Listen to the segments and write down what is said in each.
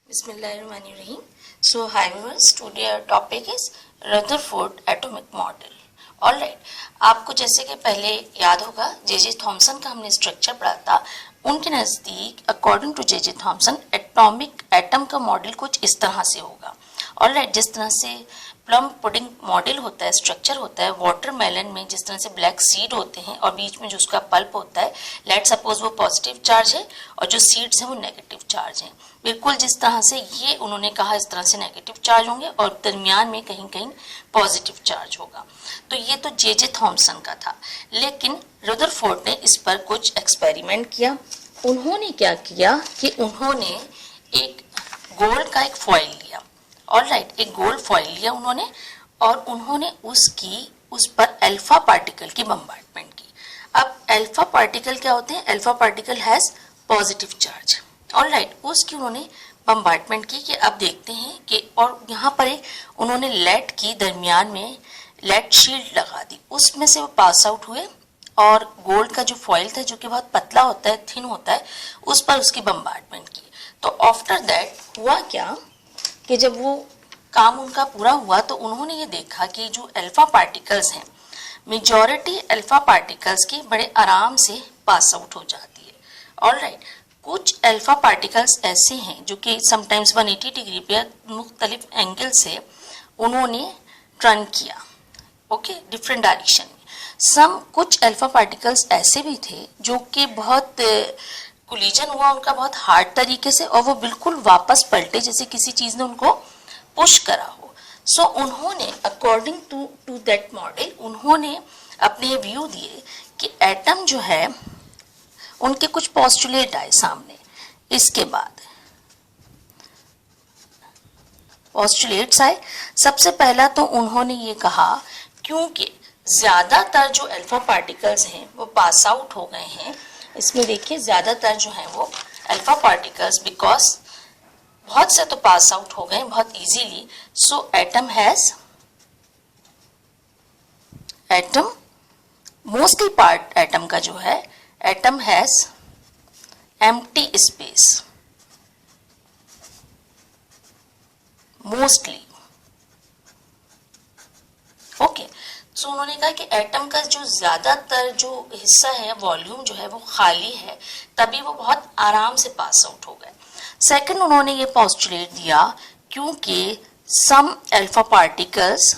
Bismillahirrahmanirrahim. So, hi viewers, today our topic is Rutherford atomic model. Alright, आपको जैसे कि पहले याद होगा जे थॉमसन का हमने स्ट्रक्चर पढ़ा था। उनके नज़दीक according to J Thomson atom का मॉडल कुछ इस तरह से होगा। ऑलराइट, जिस तरह से प्लम पुडिंग मॉडल होता है, स्ट्रक्चर होता है, वाटरमेलन में जिस तरह से ब्लैक सीड होते हैं और बीच में जो उसका पल्प होता है, लेट सपोज वो पॉजिटिव चार्ज है और जो सीड्स हैं वो नेगेटिव चार्ज हैं। बिल्कुल जिस तरह से ये उन्होंने कहा इस तरह से नेगेटिव चार्ज होंगे और दरमियान में कहीं कहीं पॉजिटिव चार्ज होगा। तो ये तो जे थॉमसन का था, लेकिन रदरफोर्ड ने इस पर कुछ एक्सपेरिमेंट किया। उन्होंने क्या किया कि उन्होंने एक गोल्ड का एक फॉइल लिया। ऑलराइट, एक गोल्ड फॉइल लिया उन्होंने और उन्होंने उस पर अल्फा पार्टिकल की बम्बार्डमेंट की। अब अल्फा पार्टिकल क्या होते हैं? Alpha particle has positive charge. Alright, उसकी उन्होंने बम्बार्डमेंट की कि अब देखते हैं कि, और यहाँ पर एक उन्होंने लेड की दरमियान में लेड शील्ड लगा दी, उसमें से वो पास आउट हुए और गोल्ड का जो फॉइल था जो कि बहुत पतला होता है, थिन होता है, उस पर उसकी बम्बार्डमेंट की। तो आफ्टर दैट हुआ क्या कि जब वो काम उनका पूरा हुआ तो उन्होंने ये देखा कि जो अल्फा पार्टिकल्स हैं, मेजॉरिटी अल्फा पार्टिकल्स की बड़े आराम से पास आउट हो जाती है। ऑलराइट, कुछ अल्फा पार्टिकल्स ऐसे हैं जो कि समटाइम्स 180 डिग्री पे मुख्तलिफ एंगल से उन्होंने टर्न किया, ओके, डिफरेंट डायरेक्शन में। कुछ अल्फा पार्टिकल्स ऐसे भी थे जो कि बहुत कोलिजन हुआ उनका बहुत हार्ड तरीके से और वो बिल्कुल वापस पलटे जैसे किसी चीज ने उनको पुश करा हो। सो उन्होंने अकॉर्डिंग टू दैट मॉडल उन्होंने अपने व्यू दिए कि एटम जो है उनके कुछ पोस्टुलेट आए सामने। इसके बाद पोस्टुलेट्स आए। सबसे पहला तो उन्होंने ये कहा क्योंकि ज्यादातर जो अल्फा पार्टिकल्स हैं वो पास आउट हो गए हैं, इसमें देखिए ज्यादातर जो है वो अल्फा पार्टिकल्स बिकॉज बहुत से तो पास आउट हो गए बहुत easily. So atom mostly part atom का जो है, atom has empty space mostly. Okay, so उन्होंने कहा कि एटम का जो ज्यादातर जो हिस्सा है, वॉल्यूम जो है वो खाली है, तभी वो बहुत आराम से पास आउट हो गए। सेकंड, उन्होंने ये पोस्टुलेट दिया क्योंकि some alpha particles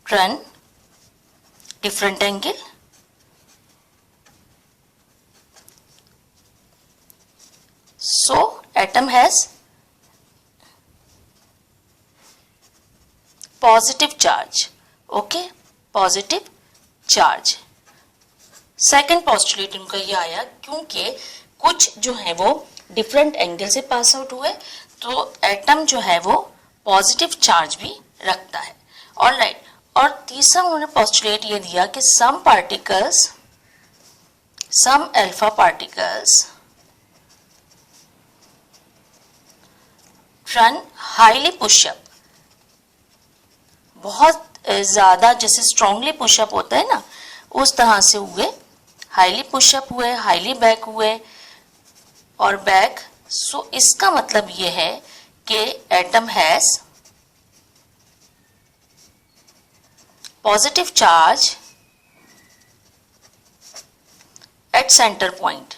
run different angle so atom has positive charge, okay, positive charge। Second postulate उनका ये आया क्योंकि कुछ जो है वो डिफरेंट एंगल से पास आउट हुए तो एटम जो है वो पॉजिटिव चार्ज भी रखता है। ऑलराइट, और तीसरा उन्होंने पोस्टुलेट ये दिया कि some alpha particles run highly push up, बहुत ज्यादा जैसे स्ट्रांगली पुशअप होता है ना, उस तरह से हुए, हाईली पुशअप हुए, हाईली बैक हुए और बैक। सो इसका मतलब ये है कि atom has positive charge at centre point.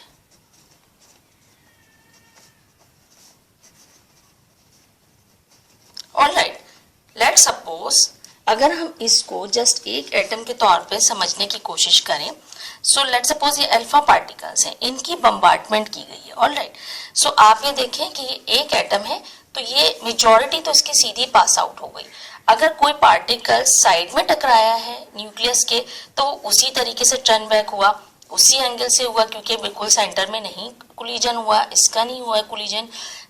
Alright, let's suppose अगर हम इसको जस्ट एक एटम के तौर पे समझने की कोशिश करें, सो लेट्स सपोज ये अल्फा पार्टिकल्स हैं, इनकी बम्बार्डमेंट की गई है। ऑलराइट, सो आप ये देखें कि ये एक एटम है तो ये मेजॉरिटी तो इसकी सीधी पास आउट हो गई। अगर कोई पार्टिकल साइड में टकराया है न्यूक्लियस के तो उसी तरीके से टर्न बैक हुआ, उसी एंगल से हुआ क्योंकि बिल्कुल सेंटर में नहीं कोलिजन हुआ, इसका नहीं हुआ कोलिजन,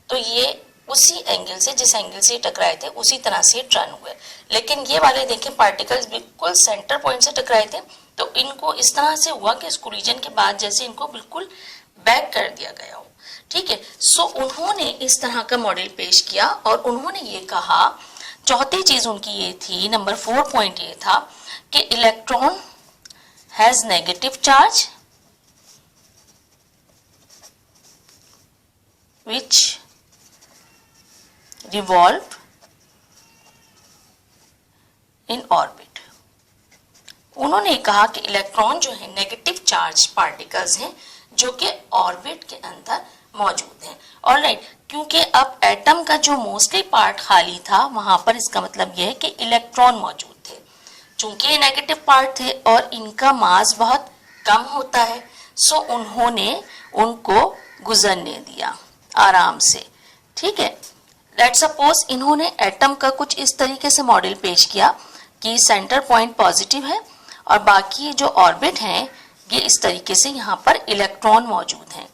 तो ये उसी एंगल से जिस एंगल से टकराए थे उसी तरह से टर्न हुए। लेकिन ये वाले देखें पार्टिकल्स बिल्कुल सेंटर पॉइंट से टकराए थे तो इनको इस तरह से हुआ कि इस कोलिजन के बाद जैसे इनको बिल्कुल बैक कर दिया गया हो। ठीक है, सो उन्होंने इस तरह का मॉडल पेश किया और उन्होंने ये कहा चौथी चीज उनकी ये थी, नंबर 4 पॉइंट ये था कि electron has negative charge which revolve in orbit। उन्होंने कहा कि इलेक्ट्रॉन जो है नेगेटिव चार्ज पार्टिकल्स हैं जो कि ऑर्बिट के अंदर मौजूद हैं। ऑलराइट, क्योंकि अब एटम का जो मोस्टली पार्ट खाली था वहां पर इसका मतलब यह है कि इलेक्ट्रॉन मौजूद थे। चूंकि ये नेगेटिव पार्ट थे और इनका मास बहुत कम होता है, सो उन्होंने उनको गुजरने दिया आराम से। ठीक है, लेट्स सपोज इन्होंने एटम का कुछ इस तरीके से मॉडल पेश किया कि सेंटर पॉइंट पॉजिटिव है और बाकी जो ऑर्बिट हैं ये इस तरीके से यहाँ पर इलेक्ट्रॉन मौजूद हैं।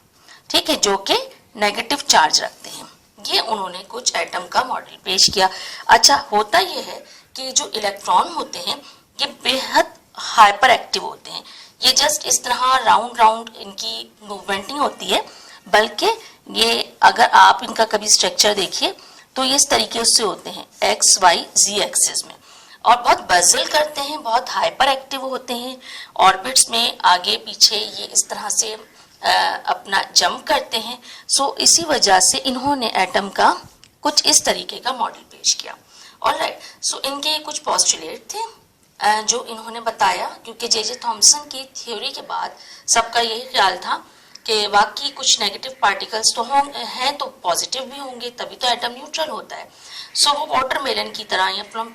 ठीक है, जो कि नेगेटिव चार्ज रखते हैं। ये उन्होंने कुछ एटम का मॉडल पेश किया। अच्छा, होता ये है कि जो इलेक्ट्रॉन होते हैं ये बेहद हाइपर एक्टिव होते हैं। ये जस्ट इस तरह राउंड राउंड इनकी मूवमेंट नहीं होती है, बल्कि ये अगर आप इनका कभी स्ट्रक्चर देखिए तो ये इस तरीके से होते हैं एक्स वाई जी एक्सिस में, और बहुत बजल करते हैं, बहुत हाइपर एक्टिव होते हैं। ऑर्बिट्स में आगे पीछे ये इस तरह से अपना जंप करते हैं। सो इसी वजह से इन्होंने एटम का कुछ इस तरीके का मॉडल पेश किया। ऑलराइट, सो इनके कुछ पोस्टुलेट थे जो इन्होंने बताया, क्योंकि जे थॉमसन की थ्योरी के बाद सबका यही ख्याल था कि वाकई कुछ नेगेटिव पार्टिकल्स तो हैं तो पॉजिटिव भी होंगे, तभी तो एटम न्यूट्रल होता है। सो वो वाटरमेलन की तरह या प्लम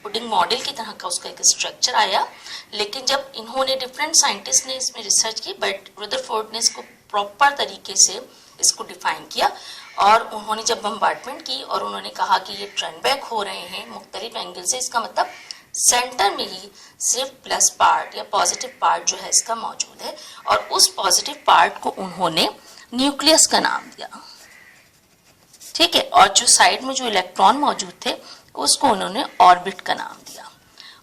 पुडिंग मॉडल की तरह का उसका एक स्ट्रक्चर आया। लेकिन जब इन्होंने डिफरेंट साइंटिस्ट ने इसमें रिसर्च की, बट रदरफोर्ड ने इसको प्रॉपर तरीके से इसको डिफाइन किया और उन्होंने जब बम्बार्टमेंट की और उन्होंने कहा कि ये ट्रेंड बैक हो रहे हैं मुख्तलिफ एंगल से, इसका मतलब सेंटर में ही सिर्फ प्लस पार्ट या पॉजिटिव पार्ट जो है इसका मौजूद है, और उस पॉजिटिव पार्ट को उन्होंने न्यूक्लियस का नाम दिया। ठीक है, और जो साइड में जो इलेक्ट्रॉन मौजूद थे उसको उन्होंने ऑर्बिट का नाम दिया,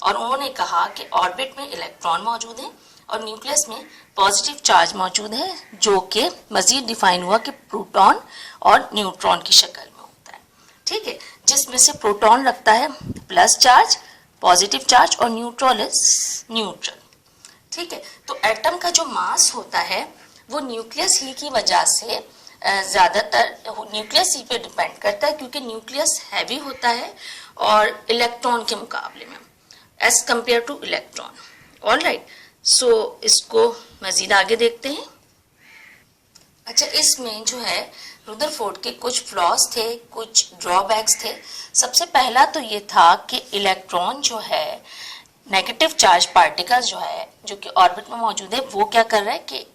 और उन्होंने कहा कि ऑर्बिट में इलेक्ट्रॉन मौजूद है और न्यूक्लियस में पॉजिटिव चार्ज मौजूद है, जो कि मजीद डिफाइन हुआ कि प्रोटॉन और न्यूट्रॉन की शक्ल में होता है। ठीक है, जिसमें से प्रोटॉन रखता है प्लस चार्ज, पॉजिटिव चार्ज, और न्यूट्रल इज न्यूट्रल। ठीक है, तो एटम का जो मास होता है वो न्यूक्लियस ही की वजह से ज्यादातर न्यूक्लियस ही पे डिपेंड करता है, क्योंकि न्यूक्लियस हैवी होता है और इलेक्ट्रॉन के मुकाबले में as compare to electron. Alright, so इसको मजीद आगे देखते हैं। अच्छा, इसमें जो है रदरफोर्ड के कुछ फ्लॉज थे, कुछ ड्रॉबैक्स थे। सबसे पहला तो ये था कि इलेक्ट्रॉन जो है नेगेटिव चार्ज पार्टिकल जो है जो कि ऑर्बिट में मौजूद है, वो क्या कर रहा है कि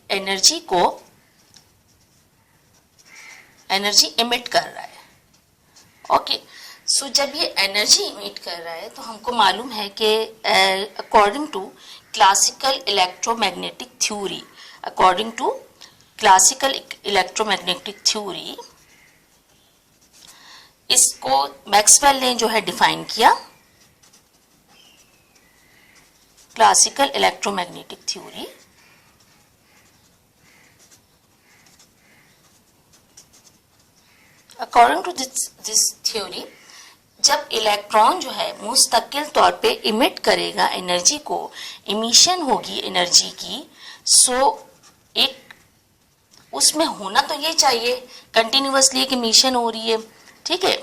एनर्जी इमिट कर रहा है। ओके, सो जब ये एनर्जी इमिट कर रहा है तो हमको मालूम है कि according to classical electromagnetic theory, according to classical electromagnetic theory, इसको मैक्सवेल ने जो है डिफाइन किया। Classical electromagnetic theory according to this theory, जब इलेक्ट्रॉन जो है मुस्तकिल तौर पे इमिट करेगा एनर्जी को, इमिशन होगी एनर्जी की, सो एक उसमें होना तो ये चाहिए कंटिन्यूअसली एक इमिशन हो रही है। ठीक है,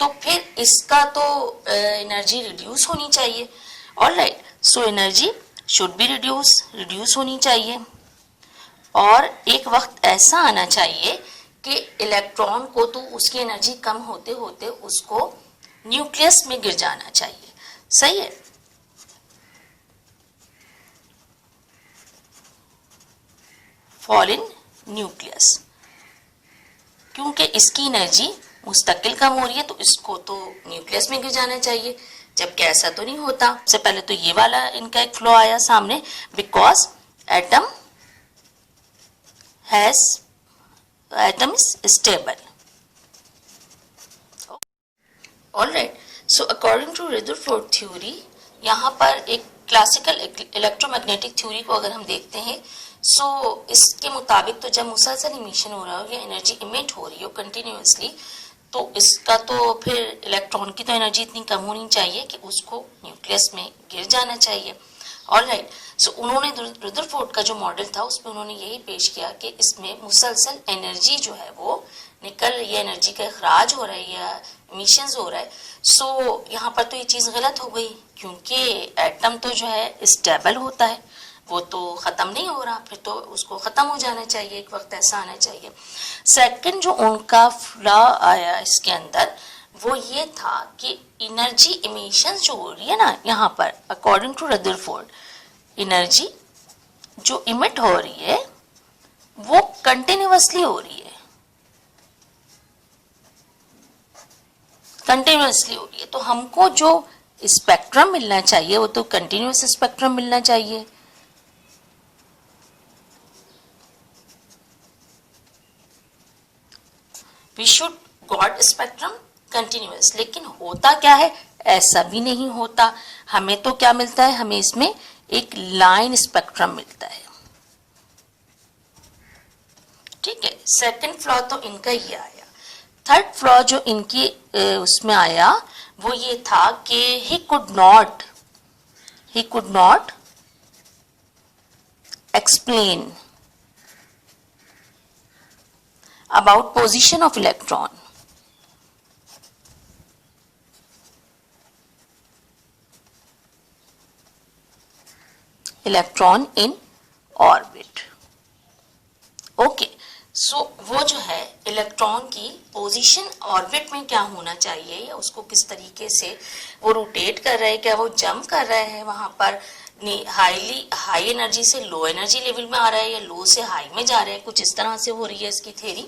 तो फिर इसका तो एनर्जी रिड्यूस होनी चाहिए। Alright, so energy should be reduce होनी चाहिए, और एक वक्त ऐसा आना चाहिए कि इलेक्ट्रॉन को तो उसकी एनर्जी कम होते होते उसको न्यूक्लियस में गिर जाना चाहिए। सही है, फॉल इन न्यूक्लियस, क्योंकि इसकी एनर्जी मुस्तकिल कम हो रही है तो इसको तो न्यूक्लियस में गिर जाना चाहिए, जबकि ऐसा तो नहीं होता। सबसे पहले तो ये वाला इनका एक फ्लो आया सामने, because atom is stable. Alright, so according to Rutherford theory, यहाँ पर एक क्लासिकल इलेक्ट्रोमैग्नेटिक थ्योरी को अगर हम देखते हैं, सो इसके मुताबिक तो जब मुसलसल इमिशन हो रहा हो या एनर्जी इमिट हो रही हो कंटिन्यूअसली, तो इसका तो फिर इलेक्ट्रॉन की तो एनर्जी इतनी कम होनी चाहिए कि उसको न्यूक्लियस में गिर जाना चाहिए। ऑलराइट, सो उन्होंने रदरफोर्ड का जो मॉडल था उसमें उन्होंने यही पेश किया कि इसमें मुसलसल एनर्जी जो है वो निकल रही है, एनर्जी का अखराज हो रहा है या इमिशंस हो रहा है। सो यहाँ पर तो ये चीज़ गलत हो गई, क्योंकि एटम तो जो है स्टेबल होता है, वो तो ख़त्म नहीं हो रहा, फिर तो उसको ख़त्म हो जाना चाहिए, एक वक्त ऐसा आना चाहिए। सेकंड जो उनका फ्लॉ आया इसके अंदर वो ये था कि एनर्जी इमिशंस जो हो रही है ना यहाँ पर, अकॉर्डिंग टू रदरफोर्ड, एनर्जी जो इमिट हो रही है वो कंटिन्यूअसली हो रही है, कंटिन्यूअसली हो रही है। तो हमको जो स्पेक्ट्रम मिलना चाहिए वो तो कंटिन्यूअस स्पेक्ट्रम मिलना चाहिए। We should got spectrum continuous, लेकिन होता क्या है, ऐसा भी नहीं होता। हमें तो क्या मिलता है, हमें इसमें एक लाइन स्पेक्ट्रम मिलता है। ठीक है, सेकंड फ्लॉ तो इनका ये आया। थर्ड फ्लॉ जो इनकी उसमें आया वो ये था कि he could not explain about position of electron in orbit। Okay, so वो जो है इलेक्ट्रॉन की पोजीशन ऑर्बिट में क्या होना चाहिए या उसको किस तरीके से वो रोटेट कर रहा है, क्या वो जंप कर रहा है वहां पर हाई एनर्जी से लो एनर्जी लेवल में आ रहा है या लो से हाई में जा रहा है, कुछ इस तरह से हो रही है इसकी थ्योरी,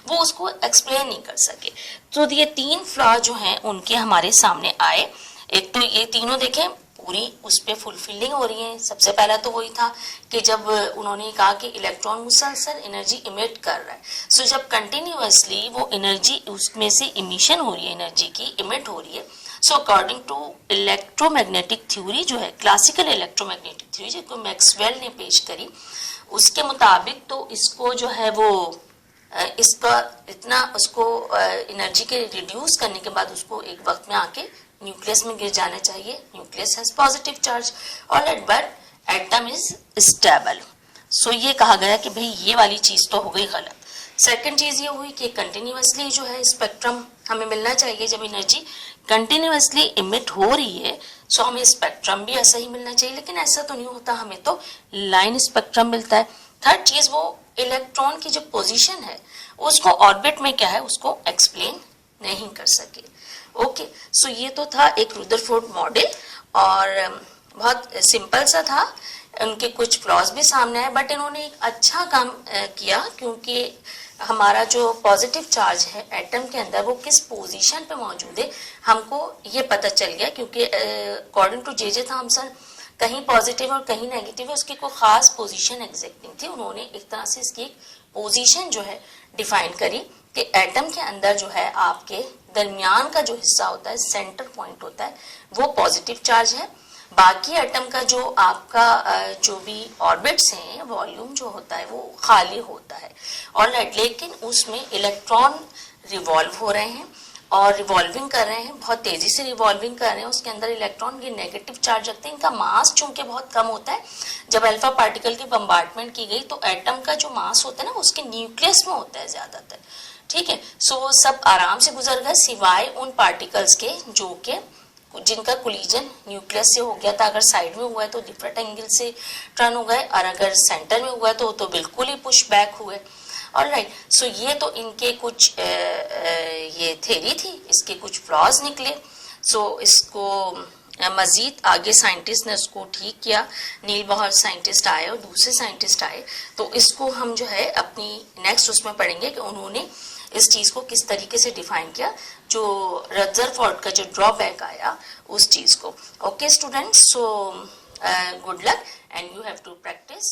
वो उसको एक्सप्लेन नहीं कर सके। तो ये तीन फ्लॉ जो हैं उनके हमारे सामने आए। एक तो ये तीनों देखें पूरी उस पर फुलफिलिंग हो रही है। सबसे पहला तो वही था कि जब उन्होंने कहा कि इलेक्ट्रॉन मुसलसल एनर्जी इमिट कर रहा है, सो जब कंटिन्यूअसली वो एनर्जी उसमें से इमिशन हो रही है, एनर्जी की इमिट हो रही है, so according to electromagnetic theory जो है, क्लासिकल इलेक्ट्रोमैग्नेटिक थ्योरी जो मैक्सवेल ने पेश करी, उसके मुताबिक तो इसको जो है वो इसका इतना उसको एनर्जी के रिड्यूस करने के बाद उसको एक वक्त में आके न्यूक्लियस में गिर जाना चाहिए। Nucleus has positive charge, alright, but atom is stable. So ये कहा गया कि भाई ये वाली चीज तो हो गई गलत। सेकंड चीज ये हुई कि कंटिन्यूअसली जो है स्पेक्ट्रम हमें मिलना चाहिए। जब एनर्जी कंटिन्यूअसली इमिट हो रही है सो हमें स्पेक्ट्रम भी ऐसा ही मिलना चाहिए, लेकिन ऐसा तो नहीं होता, हमें तो लाइन स्पेक्ट्रम मिलता है। थर्ड चीज, वो इलेक्ट्रॉन की जो पोजीशन है उसको ऑर्बिट में क्या है उसको एक्सप्लेन नहीं कर सके। ओके, सो ये तो था एक रदरफोर्ड मॉडल और बहुत सिंपल सा था। उनके कुछ फ्लॉज भी सामने आए, बट इन्होंने एक अच्छा काम किया, क्योंकि हमारा जो पॉजिटिव चार्ज है एटम के अंदर वो किस पोजीशन पे मौजूद है हमको ये पता चल गया, क्योंकि अकॉर्डिंग टू जे थॉमसन कहीं पॉजिटिव और कहीं नेगेटिव है, उसकी कोई खास पोजीशन एग्जैक्ट नहीं थी। उन्होंने एक तरह से इसकी एक पोजीशन जो है डिफाइन करी कि एटम के अंदर जो है आपके दरमियान का जो हिस्सा होता है, सेंटर पॉइंट होता है, वो पॉजिटिव चार्ज है। बाकी एटम का जो आपका जो भी ऑर्बिट्स हैं, वॉल्यूम जो होता है वो खाली होता है, ऑलराइट, लेकिन उसमें इलेक्ट्रॉन रिवॉल्व हो रहे हैं और रिवॉल्विंग कर रहे हैं, बहुत तेजी से रिवॉल्विंग कर रहे हैं। उसके अंदर इलेक्ट्रॉन ये नेगेटिव चार्ज रखते हैं, इनका मास चूंकि बहुत कम होता है। जब अल्फा पार्टिकल की बम्बार्टमेंट की गई तो एटम का जो मास होता है ना उसके न्यूक्लियस में होता है ज्यादातर, ठीक है। सो वो सब आराम से गुजर गए सिवाय उन पार्टिकल्स के जो के जिनका कोलिजन न्यूक्लियस से हो गया था। अगर साइड में हुआ है तो डिफरेंट एंगल से टर्न हो गए, और अगर सेंटर में हुआ है तो बिल्कुल ही पुश बैक हुए, ऑलराइट। सो ये तो इनके कुछ ये थ्योरी थी, इसके कुछ फ्लॉज निकले। सो इसको मजीद आगे साइंटिस्ट ने उसको ठीक किया, नील बॉहर साइंटिस्ट आए और दूसरे साइंटिस्ट आए, तो इसको हम जो है अपनी नेक्स्ट उसमें पढ़ेंगे कि उन्होंने इस चीज को किस तरीके से डिफाइन किया, जो रदरफोर्ड का जो ड्रॉबैक आया उस चीज को। Okay students, so good luck and you have to practice.